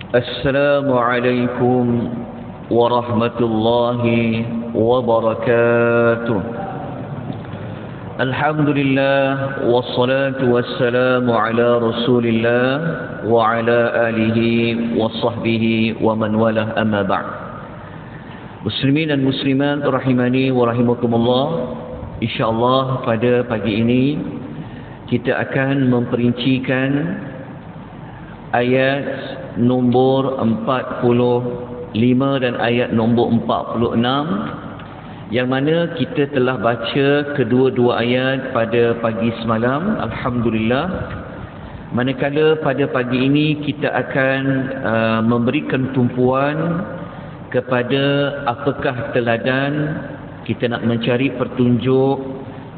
Assalamualaikum warahmatullahi wabarakatuh. Alhamdulillah wassalatu wassalamu ala Rasulillah wa ala alihi wa sahbihi wa man walah, amma ba'd. Muslimin dan muslimat rahimani wa rahimakumullah. InsyaAllah pada pagi ini kita akan memperincikan ayat nombor 45 dan ayat nombor 46, yang mana kita telah baca kedua-dua ayat pada pagi semalam, alhamdulillah. Manakala pada pagi ini kita akan memberikan tumpuan kepada apakah teladan, kita nak mencari petunjuk,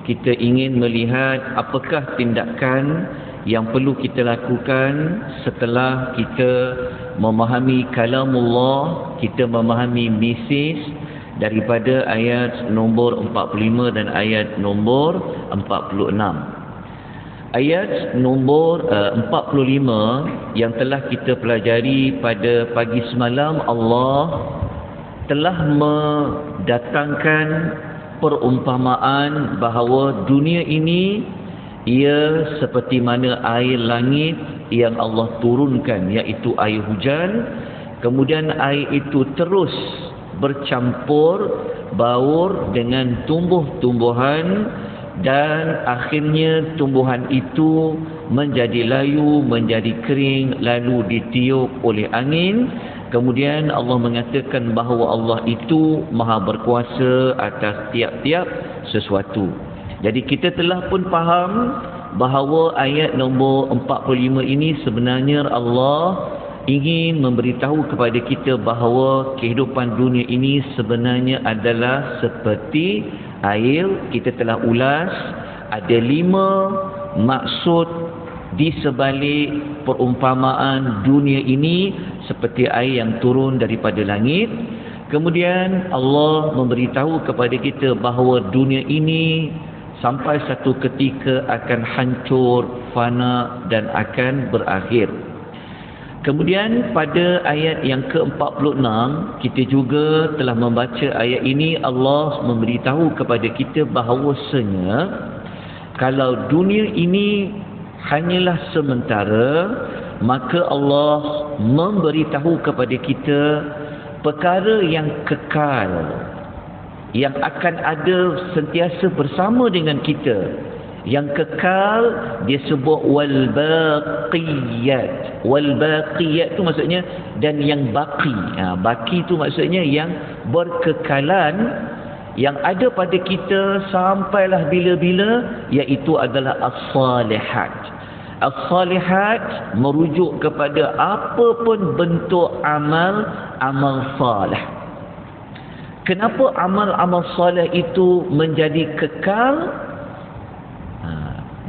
kita ingin melihat apakah tindakan yang perlu kita lakukan setelah kita memahami kalamullah, kita memahami mesej daripada ayat nombor 45 dan ayat nombor 46. Ayat nombor 45 yang telah kita pelajari pada pagi semalam, Allah telah mendatangkan perumpamaan bahawa dunia ini ia seperti mana air langit yang Allah turunkan, iaitu air hujan. Kemudian air itu terus bercampur baur dengan tumbuh-tumbuhan, dan akhirnya tumbuhan itu menjadi layu, menjadi kering, lalu ditiup oleh angin. Kemudian Allah mengatakan bahawa Allah itu maha berkuasa atas tiap-tiap sesuatu. Jadi kita telah pun faham bahawa ayat nombor 45 ini sebenarnya Allah ingin memberitahu kepada kita bahawa kehidupan dunia ini sebenarnya adalah seperti air. Kita telah ulas ada 5 maksud di sebalik perumpamaan dunia ini seperti air yang turun daripada langit. Kemudian Allah memberitahu kepada kita bahawa dunia ini sampai satu ketika akan hancur, fana dan akan berakhir. Kemudian pada ayat yang ke-46 kita juga telah membaca ayat ini. Allah memberitahu kepada kita bahawasanya kalau dunia ini hanyalah sementara, maka Allah memberitahu kepada kita perkara yang kekal, yang akan ada sentiasa bersama dengan kita. Yang kekal dia sebut wal baqiyat. Wal baqiyat tu maksudnya dan yang baki. Baki tu maksudnya yang berkekalan, yang ada pada kita sampailah bila-bila, iaitu adalah as-salihat. As-salihat merujuk kepada apa pun bentuk amal salih. Kenapa amal-amal soleh itu menjadi kekal?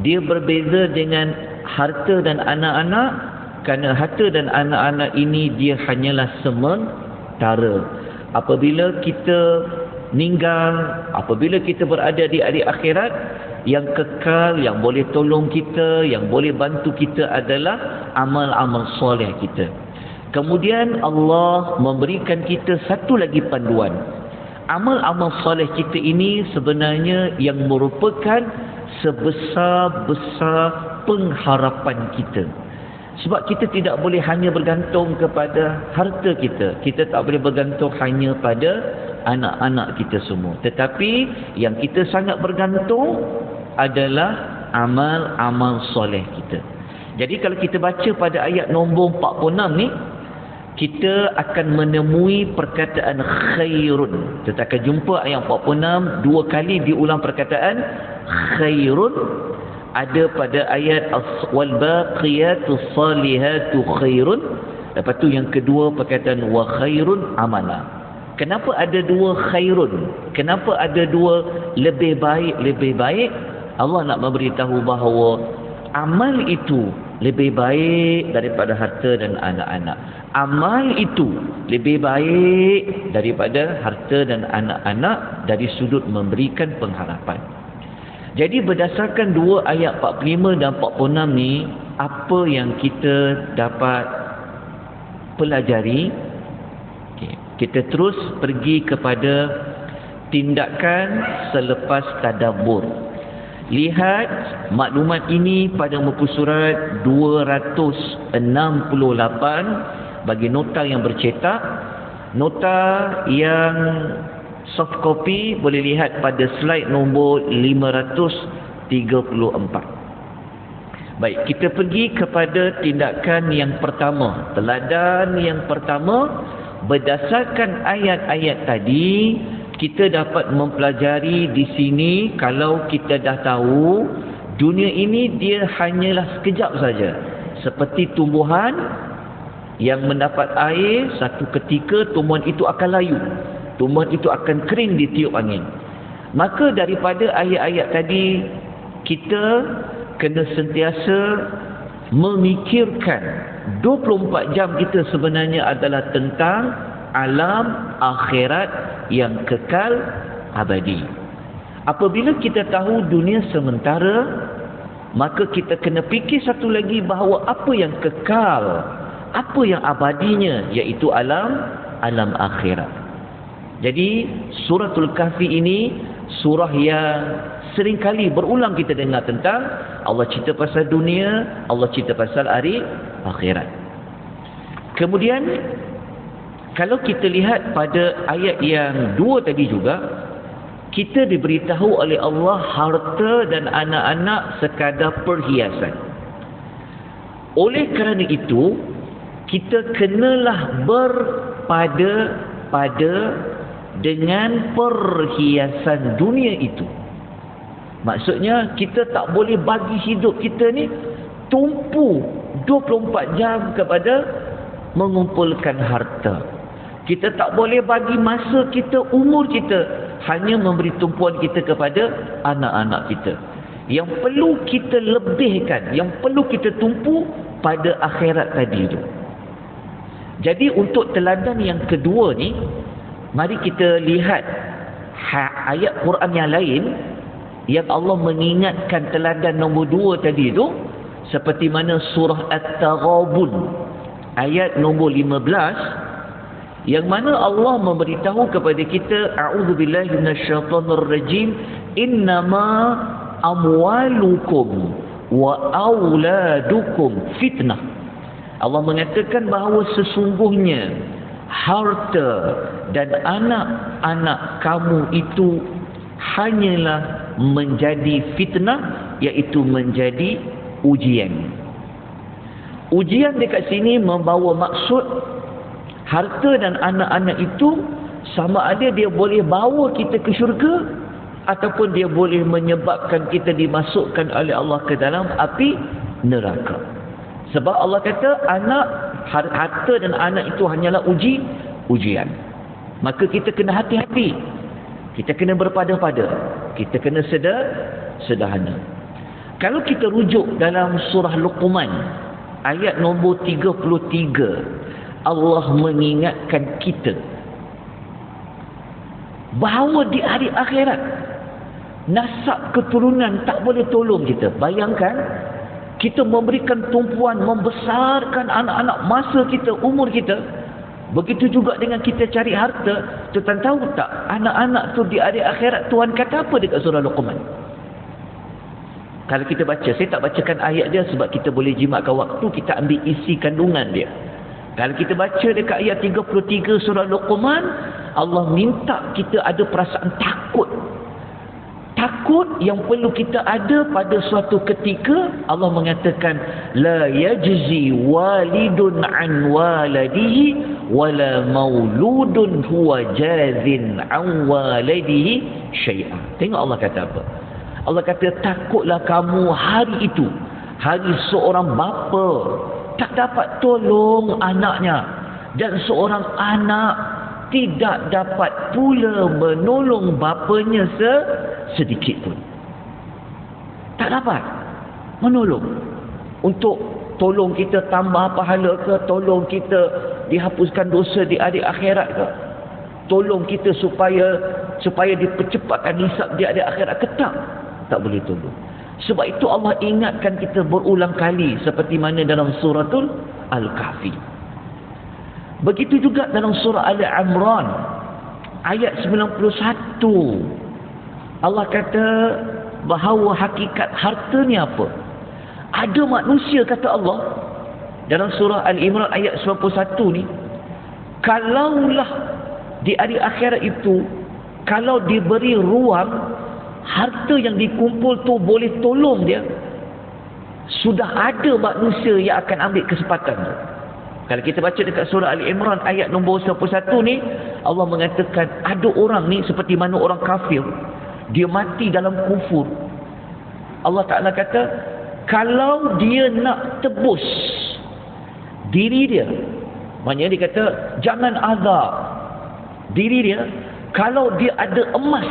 Dia berbeza dengan harta dan anak-anak, kerana harta dan anak-anak ini dia hanyalah sementara. Apabila kita meninggal, apabila kita berada di hari akhirat, yang kekal, yang boleh tolong kita, yang boleh bantu kita adalah amal-amal soleh kita. Kemudian Allah memberikan kita satu lagi panduan. Amal-amal soleh kita ini sebenarnya yang merupakan sebesar-besar pengharapan kita. Sebab kita tidak boleh hanya bergantung kepada harta kita. Kita tak boleh bergantung hanya pada anak-anak kita semua. Tetapi yang kita sangat bergantung adalah amal-amal soleh kita. Jadi kalau kita baca pada ayat nombor 46 ni, kita akan menemui perkataan khairun. Kita akan jumpa ayat 46 dua kali diulang perkataan khairun. Ada pada ayat wal baqiyatus salihatu khairun. Lepas tu yang kedua perkataan wa khairun amala. Kenapa ada dua khairun? Kenapa ada dua lebih baik? Allah nak memberitahu bahawa amal itu lebih baik daripada harta dan anak-anak. Amal itu lebih baik daripada harta dan anak-anak dari sudut memberikan pengharapan. Jadi berdasarkan dua ayat 45 dan 46 ni, apa yang kita dapat pelajari. Okay. Kita terus pergi kepada tindakan selepas tadabbur. Lihat maklumat ini pada muka surat 268 bagi nota yang bercetak. Nota yang soft copy boleh lihat pada slide nombor 534. Baik, kita pergi kepada tindakan yang pertama. Teladan yang pertama, berdasarkan ayat-ayat tadi, kita dapat mempelajari di sini, kalau kita dah tahu dunia ini dia hanyalah sekejap saja, seperti tumbuhan yang mendapat air, satu ketika tumbuhan itu akan layu, tumbuhan itu akan kering ditiup angin. Maka daripada ayat-ayat tadi, kita kena sentiasa memikirkan 24 jam kita sebenarnya adalah tentang alam akhirat yang kekal abadi. Apabila kita tahu dunia sementara, maka kita kena fikir satu lagi bahawa apa yang kekal, apa yang abadinya, iaitu alam akhirat. Jadi suratul Kahfi ini surah yang seringkali berulang kita dengar tentang Allah cerita pasal dunia, Allah cerita pasal hari akhirat. Kemudian kalau kita lihat pada ayat yang 2 tadi juga, kita diberitahu oleh Allah harta dan anak-anak sekadar perhiasan. Oleh kerana itu, kita kenalah berpada dengan perhiasan dunia itu. Maksudnya kita tak boleh bagi hidup kita ni tumpu 24 jam kepada mengumpulkan harta. Kita tak boleh bagi masa kita, umur kita hanya memberi tumpuan kita kepada anak-anak kita. Yang perlu kita lebihkan, yang perlu kita tumpu pada akhirat tadi itu. Jadi untuk teladan yang kedua ni, mari kita lihat ayat Quran yang lain yang Allah mengingatkan teladan nombor 2 tadi itu, seperti mana surah At-Taghabun ayat nombor 15, yang mana Allah memberitahu kepada kita, a'udzubillahi minasyaitonirrajim, innama amwalukum wa auladukum fitnah. Allah mengatakan bahawa sesungguhnya harta dan anak-anak kamu itu hanyalah menjadi fitnah, iaitu menjadi ujian. Ujian dekat sini membawa maksud harta dan anak-anak itu sama ada dia boleh bawa kita ke syurga ataupun dia boleh menyebabkan kita dimasukkan oleh Allah ke dalam api neraka. Sebab Allah kata harta dan anak itu hanyalah ujian. Maka kita kena hati-hati. Kita kena berpada-pada. Kita kena sederhana. Kalau kita rujuk dalam surah Luqman ayat nombor 33, Allah mengingatkan kita bahawa di hari akhirat nasab keturunan tak boleh tolong kita. Bayangkan kita memberikan tumpuan, membesarkan anak-anak masa kita, umur kita. Begitu juga dengan kita cari harta. Tuan tahu tak, anak-anak tu di hari akhirat Tuhan kata apa dekat surah Luqman? Kalau kita baca, saya tak bacakan ayat dia sebab kita boleh jimatkan waktu, kita ambil isi kandungan dia. Kalau kita baca dekat ayat 33 surah Luqman, Allah minta kita ada perasaan takut. Takut yang perlu kita ada pada suatu ketika. Allah mengatakan, la yajzi walidun an waladihi wala mauludun huwa jazin an waladihi syai'an. Tengok Allah kata apa? Allah kata, takutlah kamu hari itu, hari seorang bapa tak dapat tolong anaknya, dan seorang anak tidak dapat pula menolong bapanya sedikit pun. Tak dapat menolong untuk tolong kita tambah pahala ke, tolong kita dihapuskan dosa di hari akhirat ke, tolong kita supaya dipercepatkan hisab di hari akhirat ke, tak boleh tolong. Sebab itu Allah ingatkan kita berulang kali seperti mana dalam suratul Al-Kahfi. Begitu juga dalam surah Ali Imran ayat 91. Allah kata bahawa hakikat harta ni apa? Ada manusia, kata Allah dalam surah Al-Imran ayat 91 ni, kalaulah di hari akhirat itu, kalau diberi ruang, harta yang dikumpul tu boleh tolong dia, sudah ada manusia yang akan ambil kesempatan tu. Kalau kita baca dekat surah Al-Imran ayat nombor 91 ni, Allah mengatakan ada orang ni seperti mana orang kafir, dia mati dalam kufur. Allah Ta'ala kata, kalau dia nak tebus diri dia, maknanya dia kata jangan azab diri dia. Kalau dia ada emas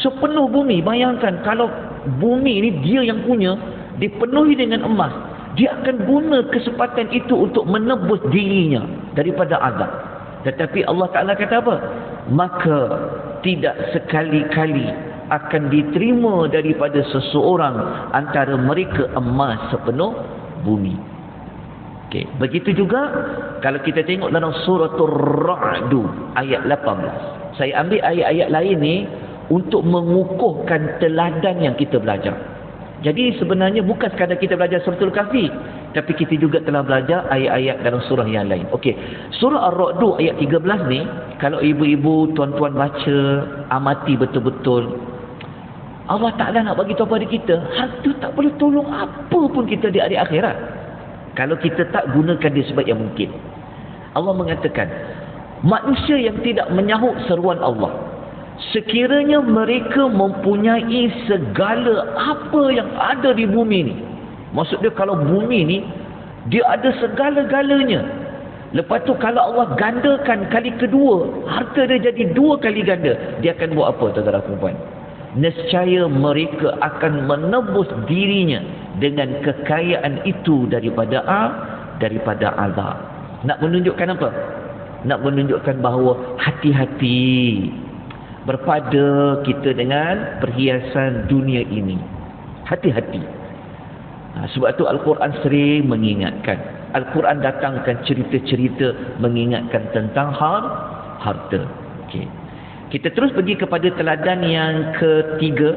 sepenuh bumi, bayangkan kalau bumi ni dia yang punya, dipenuhi dengan emas, dia akan guna kesempatan itu untuk menebus dirinya daripada azab. Tetapi Allah Ta'ala kata apa? Maka tidak sekali-kali akan diterima daripada seseorang antara mereka emas sepenuh bumi. Okey, begitu juga kalau kita tengok dalam suratul Ra'd ayat 18. Saya ambil ayat-ayat lain ni untuk mengukuhkan teladan yang kita belajar. Jadi sebenarnya bukan sekadar kita belajar suratul Kahfi, tapi kita juga telah belajar ayat-ayat dalam surah yang lain. Okey, surah Ar-Ra'd ayat 13 ni, kalau ibu-ibu, tuan-tuan baca, amati betul-betul, Allah Ta'ala nak bagi tahu pada kita, harta tak boleh tolong apa pun kita di hari akhirat kalau kita tak gunakan dia sebaik yang mungkin. Allah mengatakan, manusia yang tidak menyahut seruan Allah, sekiranya mereka mempunyai segala apa yang ada di bumi ni. Maksud dia kalau bumi ni dia ada segala-galanya, lepas tu kalau Allah gandakan kali kedua, harta dia jadi 2 kali ganda, dia akan buat apa, tuan-tuan dan puan? Nescaya mereka akan menebus dirinya dengan kekayaan itu daripada azab. Nak menunjukkan apa? Nak menunjukkan bahawa hati-hati berpada kita dengan perhiasan dunia ini. Hati-hati. Sebab tu Al-Quran sering mengingatkan. Al-Quran datangkan cerita-cerita mengingatkan tentang harta. Okey. Kita terus pergi kepada teladan yang ketiga.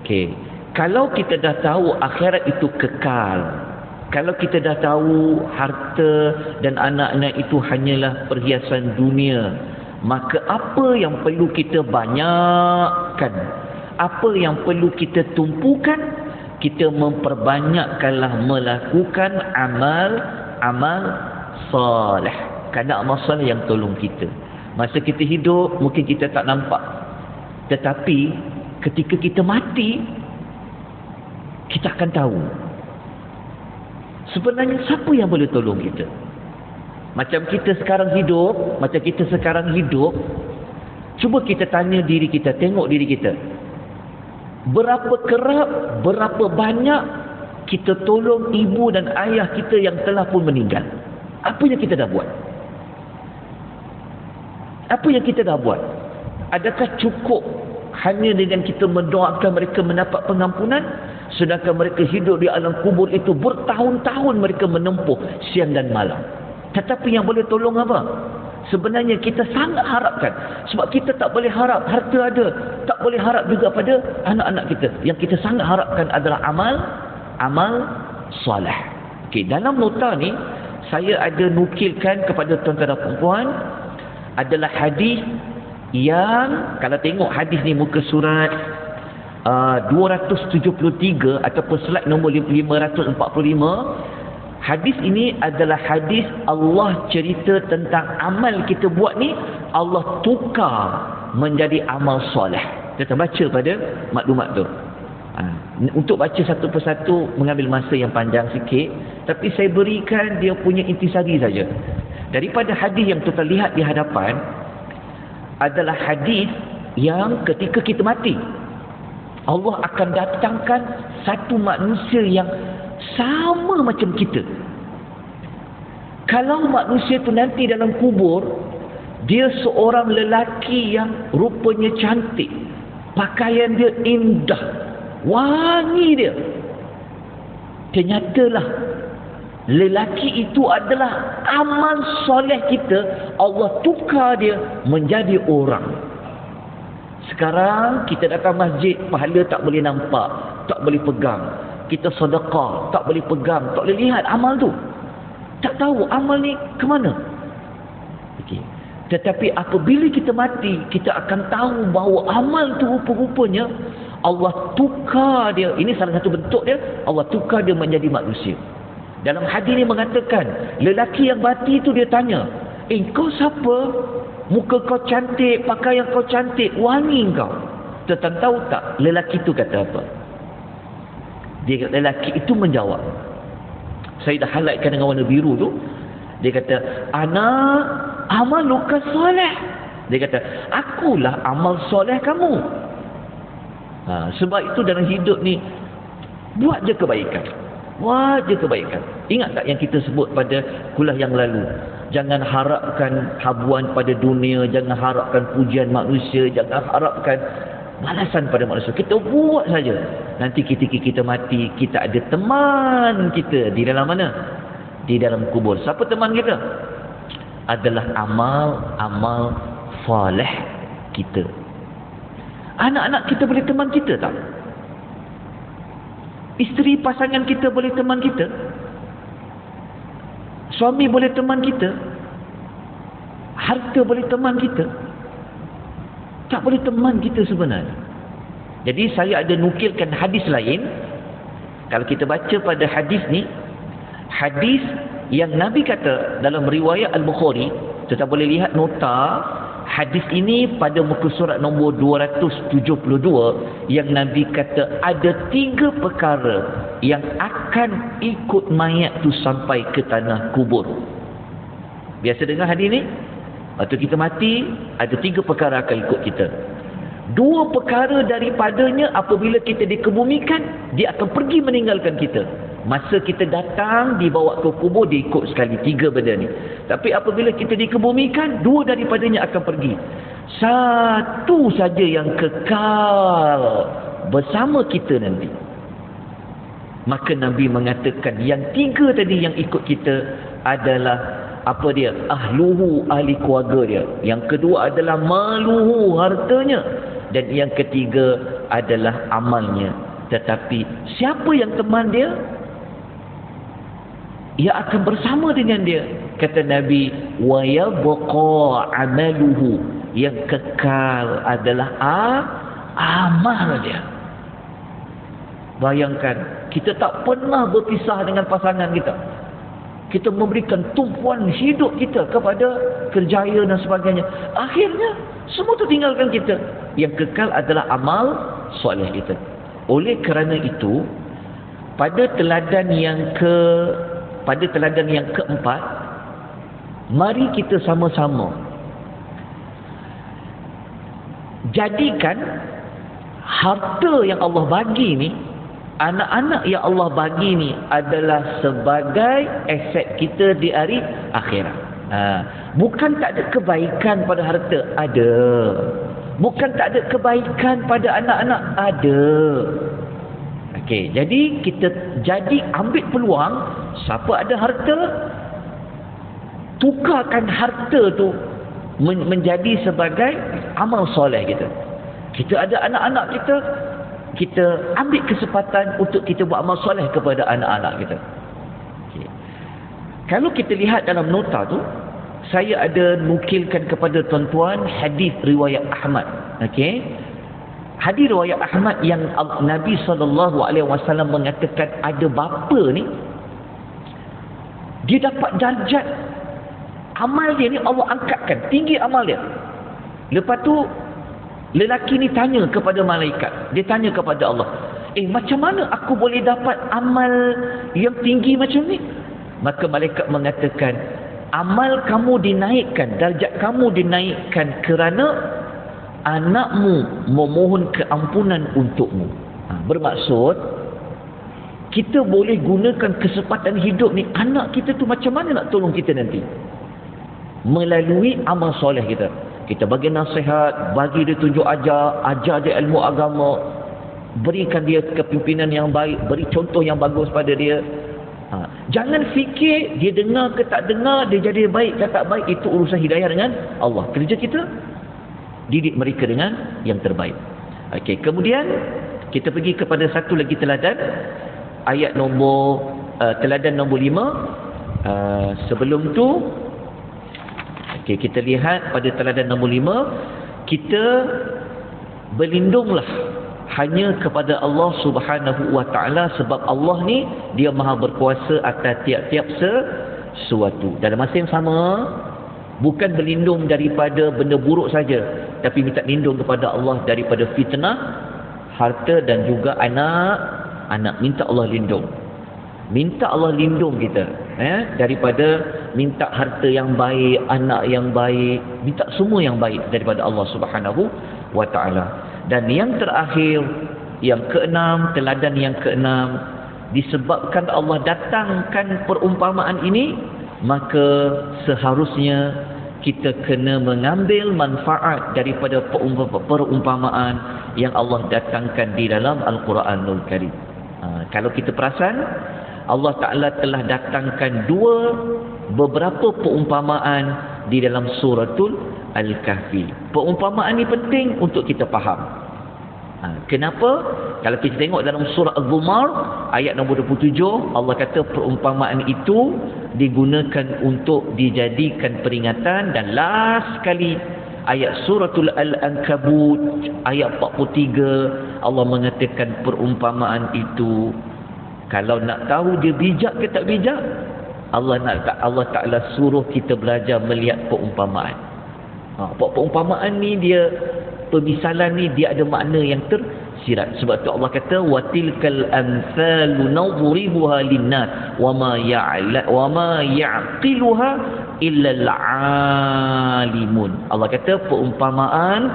Okey. Kalau kita dah tahu akhirat itu kekal, kalau kita dah tahu harta dan anak-anak itu hanyalah perhiasan dunia, maka apa yang perlu kita banyakkan, apa yang perlu kita tumpukan, kita memperbanyakkanlah melakukan amal soleh. Kerana amal soleh yang tolong kita. Masa kita hidup mungkin kita tak nampak, tetapi ketika kita mati, kita akan tahu sebenarnya siapa yang boleh tolong kita. Macam kita sekarang hidup, cuba kita tanya diri kita, tengok diri kita, berapa kerap, berapa banyak kita tolong ibu dan ayah kita yang telah pun meninggal. Apa yang kita dah buat? Apa yang kita dah buat? Adakah cukup hanya dengan kita mendoakan mereka mendapat pengampunan, sedangkan mereka hidup di alam kubur itu bertahun-tahun mereka menempuh siang dan malam? Tetapi yang boleh tolong apa? Sebenarnya kita sangat harapkan, sebab kita tak boleh harap harta ada, tak boleh harap juga pada anak-anak kita. Yang kita sangat harapkan adalah amal soleh. Okey, dalam nota ni saya ada nukilkan kepada tuan-tuan dan puan adalah hadis yang, kalau tengok hadis ni muka surat 273 ataupun slide nombor 545, hadis ini adalah hadis Allah cerita tentang amal kita buat ni Allah tukar menjadi amal soleh. Kita baca pada maklumat tu. Untuk baca satu persatu mengambil masa yang panjang sikit, tapi saya berikan dia punya intisari saja. Daripada hadis yang kita lihat di hadapan adalah hadis yang ketika kita mati, Allah akan datangkan satu manusia yang sama macam kita. Kalau manusia itu nanti dalam kubur, dia seorang lelaki yang rupanya cantik, pakaian dia indah, wangi dia. Ternyatalah lelaki itu adalah amal soleh kita. Allah tukar dia menjadi orang. Sekarang kita datang masjid, pahala tak boleh nampak, tak boleh pegang. Kita sedekah, tak boleh pegang, tak boleh lihat amal tu. Tak tahu amal ni ke mana. Okey. Tetapi apabila kita mati, kita akan tahu bahawa amal tu rupa-rupanya Allah tukar dia. Ini salah satu bentuk dia. Allah tukar dia menjadi manusia. Dalam hadis ni mengatakan, lelaki yang mati tu dia tanya, kau siapa? Muka kau cantik, pakaian kau cantik, wangi kau. Tuan tahu tak lelaki tu kata apa? Lelaki itu menjawab. Saya dah highlightkan dengan warna biru tu. Dia kata, ana amaluka soleh. Dia kata, akulah amal soleh kamu. Sebab itu dalam hidup ni, buat je kebaikan. Buat je kebaikan. Ingat tak yang kita sebut pada kuliah yang lalu? Jangan harapkan habuan pada dunia, jangan harapkan pujian manusia, jangan harapkan balasan pada manusia. Kita buat saja. Nanti ketika kita mati, kita ada teman kita di dalam mana? Di dalam kubur. Siapa teman kita? Adalah amal soleh kita. Anak-anak kita boleh teman kita tak? Isteri pasangan kita boleh teman kita? Suami boleh teman kita? Harta boleh teman kita? Tak boleh teman kita sebenarnya. Jadi saya ada nukilkan hadis lain. Kalau kita baca pada hadis ni, hadis yang Nabi kata dalam riwayat Al-Bukhari, kita boleh lihat nota hadis ini pada muka surat nombor 272, yang Nabi kata ada 3 perkara yang akan ikut mayat tu sampai ke tanah kubur. Biasa dengar hadis ni? Waktu kita mati, ada 3 perkara akan ikut kita. 2 perkara daripadanya apabila kita dikebumikan, dia akan pergi meninggalkan kita. Masa kita datang, dibawa ke kubur, dia ikut sekali 3 benda ni. Tapi apabila kita dikebumikan, 2 daripadanya akan pergi. 1 saja yang kekal bersama kita nanti. Maka Nabi mengatakan yang 3 tadi yang ikut kita adalah apa dia? Ahluhu, ahli keluarga dia. Yang kedua adalah maluhu, hartanya. Dan yang ketiga adalah amalnya. Tetapi siapa yang teman dia? Ia akan bersama dengan dia. Kata Nabi, wa yabqa amaluhu, yang kekal adalah amal dia. Bayangkan, kita tak pernah berpisah dengan pasangan kita. Kita memberikan tumpuan hidup kita kepada kerjaya dan sebagainya. Akhirnya, semua itu tinggalkan kita. Yang kekal adalah amal soleh kita. Oleh kerana itu, pada teladan yang keempat, mari kita sama-sama jadikan harta yang Allah bagi ni, anak-anak yang Allah bagi ni adalah sebagai aset kita di hari akhirat. Bukan tak ada kebaikan pada harta, ada. Bukan tak ada kebaikan pada anak-anak, ada. Okey, jadi kita ambil peluang, siapa ada harta, tukarkan harta tu menjadi sebagai amal soleh kita. Kita ada anak-anak kita, kita ambil kesempatan untuk kita buat amal soleh kepada anak-anak kita. Okay. Kalau kita lihat dalam nota tu, saya ada nukilkan kepada tuan-tuan hadis riwayat Ahmad. Okey. Hadis riwayat Ahmad yang Nabi SAW mengatakan ada bapa ni, dia dapat darjat amal dia ni, Allah angkatkan tinggi amal dia. Lepas tu lelaki ni tanya kepada malaikat, dia tanya kepada Allah, macam mana aku boleh dapat amal yang tinggi macam ni? Maka malaikat mengatakan, amal kamu dinaikkan, darjat kamu dinaikkan kerana anakmu memohon keampunan untukmu. Bermaksud, kita boleh gunakan kesempatan hidup ni, anak kita tu macam mana nak tolong kita nanti? Melalui amal soleh kita. Kita bagi nasihat, bagi dia tunjuk ajar dia ilmu agama, berikan dia kepimpinan yang baik, beri contoh yang bagus pada dia. Jangan fikir dia dengar ke tak dengar, dia jadi baik ke tak baik, itu urusan hidayah dengan Allah. Kerja kita didik mereka dengan yang terbaik. Okey, kemudian kita pergi kepada satu lagi teladan, ayat nombor teladan nombor 5. Sebelum tu, okey, kita lihat pada teladan nombor 5, kita berlindunglah hanya kepada Allah Subhanahu wa taala, sebab Allah ni dia maha berkuasa atas tiap-tiap sesuatu. Dalam masa yang sama, bukan berlindung daripada benda buruk saja, tapi minta lindung kepada Allah daripada fitnah harta dan juga anak. Minta Allah lindung. Minta Allah lindung kita daripada minta harta yang baik, anak yang baik, minta semua yang baik daripada Allah Subhanahu wa taala. Dan yang terakhir, yang keenam, teladan yang keenam, disebabkan Allah datangkan perumpamaan ini, maka seharusnya kita kena mengambil manfaat daripada perumpamaan yang Allah datangkan di dalam Al-Quranul Karim. Kalau kita perasan, Allah Ta'ala telah datangkan beberapa perumpamaan di dalam suratul Al-Kahfi. Perumpamaan ini penting untuk kita faham. Kenapa? Kalau kita tengok dalam surah Az-Zumar ayat nombor 27, Allah kata perumpamaan itu digunakan untuk dijadikan peringatan. Dan last sekali ayat suratul Al-Ankabut ayat 43, Allah mengatakan perumpamaan itu, kalau nak tahu dia bijak ke tak bijak, Allah Ta'ala suruh kita belajar melihat perumpamaan. Perumpamaan ni dia, pemisalan ni dia ada makna yang tersirat. Sebab tu Allah kata watilkal amsalu nadribuha linnas wama ya'qiluha illa al-alimun. Allah kata perumpamaan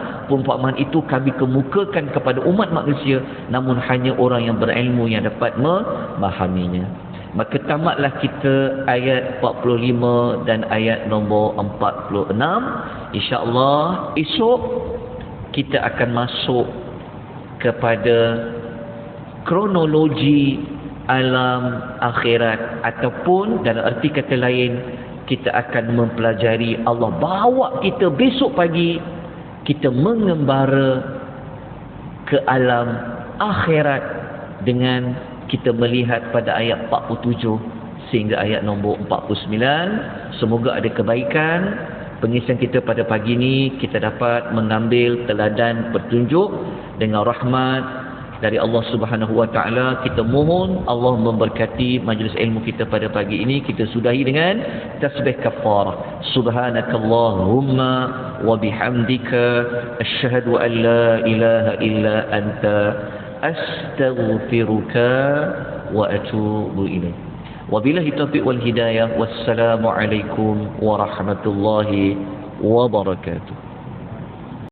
itu kami kemukakan kepada umat manusia, namun hanya orang yang berilmu yang dapat memahaminya. Maka tamatlah kita ayat 45 dan ayat nombor 46. InsyaAllah esok kita akan masuk kepada kronologi alam akhirat, ataupun dalam erti kata lain, kita akan mempelajari Allah bawa kita besok pagi, kita mengembara ke alam akhirat dengan kita melihat pada ayat 47 sehingga ayat nombor 49. Semoga ada kebaikan pengisian kita pada pagi ini, kita dapat mengambil teladan petunjuk dengan rahmat dari Allah Subhanahu wa taala. Kita mohon Allah memberkati majlis ilmu kita pada pagi ini. Kita sudahi dengan tasbih kafarah. Subhanakallahumma wa bihamdika asyhadu an la ilaha illa anta astaghfiruka wa atubu ilaik. Wabillahi taufiq wal hidayah. Wassalamu alaikum warahmatullahi wabarakatuh.